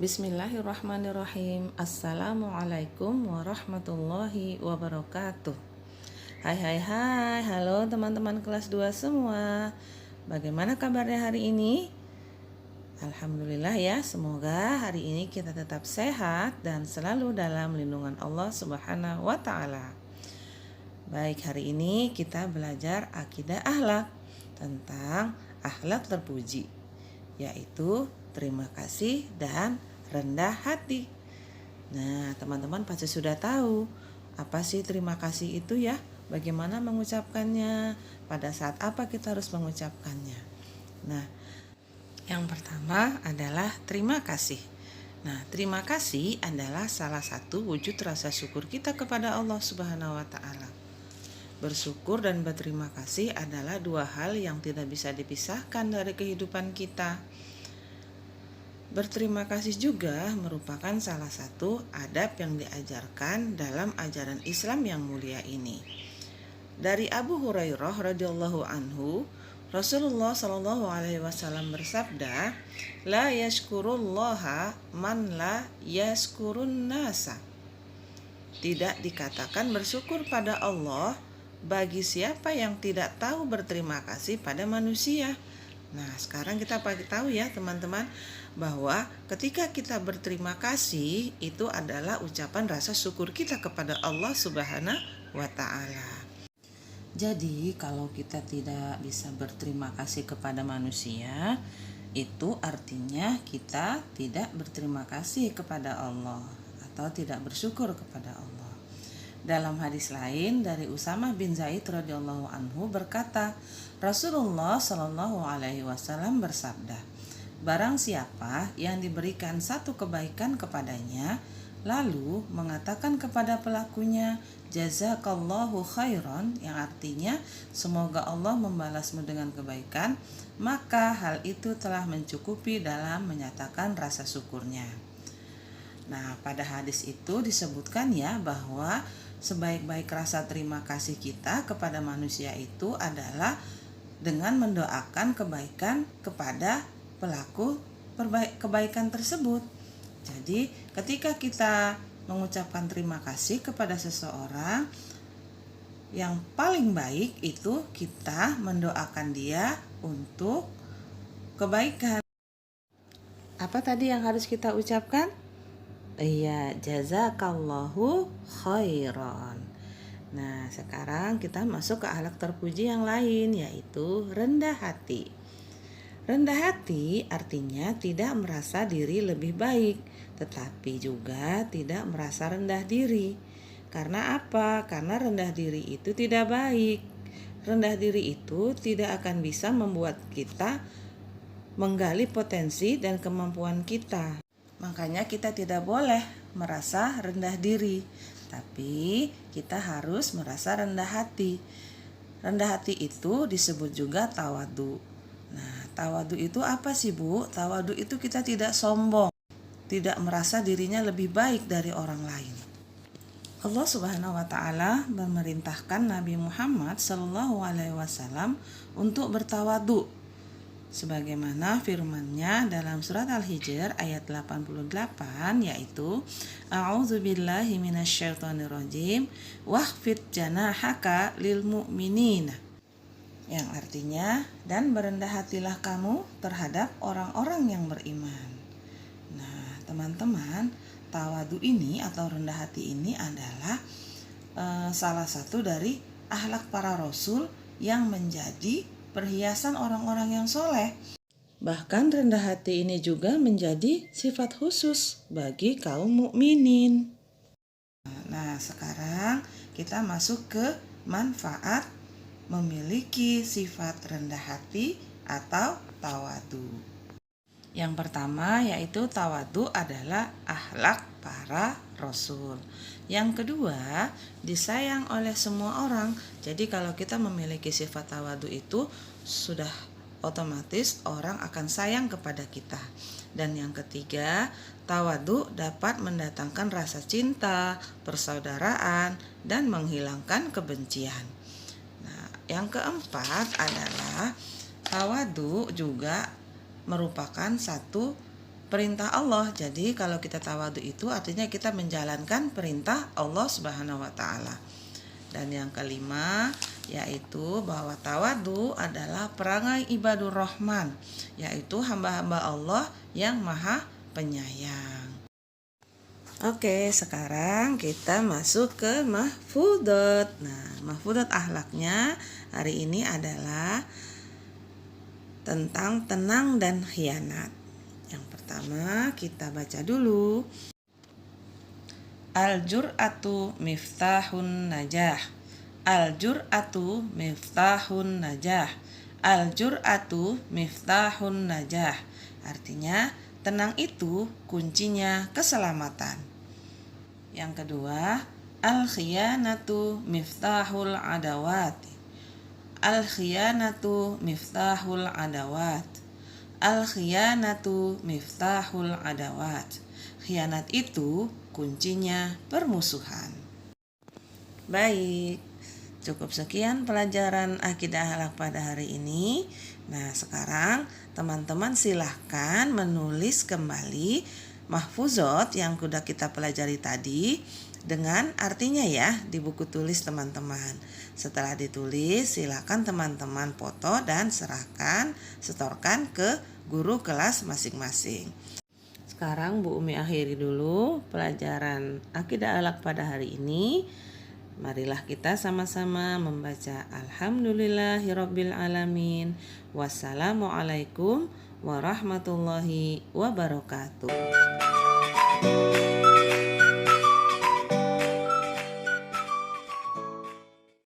Bismillahirrahmanirrahim. Assalamualaikum warahmatullahi wabarakatuh. Hai, halo teman-teman kelas 2 semua. Bagaimana kabarnya hari ini? Alhamdulillah ya, semoga hari ini kita tetap sehat dan selalu dalam lindungan Allah Subhanahu wa Ta'ala. Baik, hari ini kita belajar akidah akhlak tentang akhlak terpuji, yaitu terima kasih dan rendah hati. Nah, teman-teman pasti sudah tahu apa sih terima kasih itu ya? Bagaimana mengucapkannya? Pada saat apa kita harus mengucapkannya? Nah, yang pertama adalah terima kasih. Nah, terima kasih adalah salah satu wujud rasa syukur kita kepada Allah Subhanahu wa Ta'ala. Bersyukur dan berterima kasih adalah dua hal yang tidak bisa dipisahkan dari kehidupan kita. Berterima kasih juga merupakan salah satu adab yang diajarkan dalam ajaran Islam yang mulia ini. Dari Abu Hurairah radhiyallahu anhu, Rasulullah shallallahu alaihi wasallam bersabda, "La yashkurullaha man la yashkurun nasa." Tidak dikatakan bersyukur pada Allah bagi siapa yang tidak tahu berterima kasih pada manusia. Nah, sekarang kita tahu ya teman-teman, bahwa ketika kita berterima kasih itu adalah ucapan rasa syukur kita kepada Allah Subhanahu wa Ta'ala. Jadi kalau kita tidak bisa berterima kasih kepada manusia, itu artinya kita tidak berterima kasih kepada Allah atau tidak bersyukur kepada Allah. Dalam hadis lain dari Usamah bin Zaid radhiyallahu anhu berkata, Rasulullah shallallahu alaihi wasallam bersabda, barang siapa yang diberikan satu kebaikan kepadanya, lalu mengatakan kepada pelakunya, jazakallahu khairan, yang artinya semoga Allah membalasmu dengan kebaikan, maka hal itu telah mencukupi dalam menyatakan rasa syukurnya. Nah, pada hadis itu disebutkan ya bahwa sebaik-baik rasa terima kasih kita kepada manusia itu adalah dengan mendoakan kebaikan kepada pelaku kebaikan tersebut. Jadi ketika kita mengucapkan terima kasih kepada seseorang, yang paling baik itu kita mendoakan dia untuk kebaikan. Apa tadi yang harus kita ucapkan? Iya, jazakallahu khairan. Nah, sekarang kita masuk ke akhlak terpuji yang lain, yaitu rendah hati. Rendah hati artinya tidak merasa diri lebih baik, tetapi juga tidak merasa rendah diri. Karena apa? Karena rendah diri itu tidak baik. Rendah diri itu tidak akan bisa membuat kita menggali potensi dan kemampuan kita. Makanya kita tidak boleh merasa rendah diri, tapi kita harus merasa rendah hati. Rendah hati itu disebut juga tawadu. Nah, tawadu itu apa sih Bu? Tawadu itu kita tidak sombong, tidak merasa dirinya lebih baik dari orang lain. Allah Subhanahu wa Ta'ala memerintahkan Nabi Muhammad Sallallahu Alaihi Wasallam untuk bertawadu, sebagaimana firman-Nya dalam surat Al-Hijr ayat 88, yaitu A'udzubillahi minasyaitonirrajim wahfid janahaka lil mu'minina, yang artinya dan berendah hatilah kamu terhadap orang-orang yang beriman. Nah, teman-teman, tawadu ini atau rendah hati ini adalah salah satu dari akhlak para rasul yang menjadi perhiasan orang-orang yang soleh. Bahkan rendah hati ini juga menjadi sifat khusus bagi kaum mukminin. Nah, sekarang kita masuk ke manfaat memiliki sifat rendah hati atau tawadu. Yang pertama yaitu tawadu adalah akhlak para rasul. Yang kedua, disayang oleh semua orang. Jadi kalau kita memiliki sifat tawadu itu sudah otomatis orang akan sayang kepada kita. Dan yang ketiga, tawadu dapat mendatangkan rasa cinta, persaudaraan, dan menghilangkan kebencian. Nah, yang keempat adalah tawadu juga merupakan satu perintah Allah. Jadi kalau kita tawadu itu artinya kita menjalankan perintah Allah Subhanahu wa taala. Dan yang kelima yaitu bahwa tawadu adalah perangai ibadur rahman, yaitu hamba-hamba Allah yang maha penyayang. Oke, sekarang kita masuk ke mahfudot. Nah, mahfudot akhlaknya hari ini adalah tentang tenang dan khianat. Yang pertama kita baca dulu. Al-jur'atu miftahun najah. Al-jur'atu miftahun najah. Al-jur'atu miftahun najah. Artinya, tenang itu kuncinya keselamatan. Yang kedua, al-khiyanatu miftahul adawat. Al-khiyanatu miftahul adawat. Al-khiyanatu miftahul adawat. Khianat itu kuncinya permusuhan. Baik, cukup sekian pelajaran akidah akhlak pada hari ini. Nah, sekarang teman-teman silahkan menulis kembali mahfuzot yang sudah kita pelajari tadi dengan artinya ya di buku tulis teman-teman. Setelah ditulis, silakan teman-teman foto dan setorkan ke guru kelas masing-masing. Sekarang Bu Umi akhiri dulu pelajaran akidah akhlak pada hari ini. Marilah kita sama-sama membaca Alhamdulillahirabbil alamin. Wassalamualaikum warahmatullahi wabarakatuh.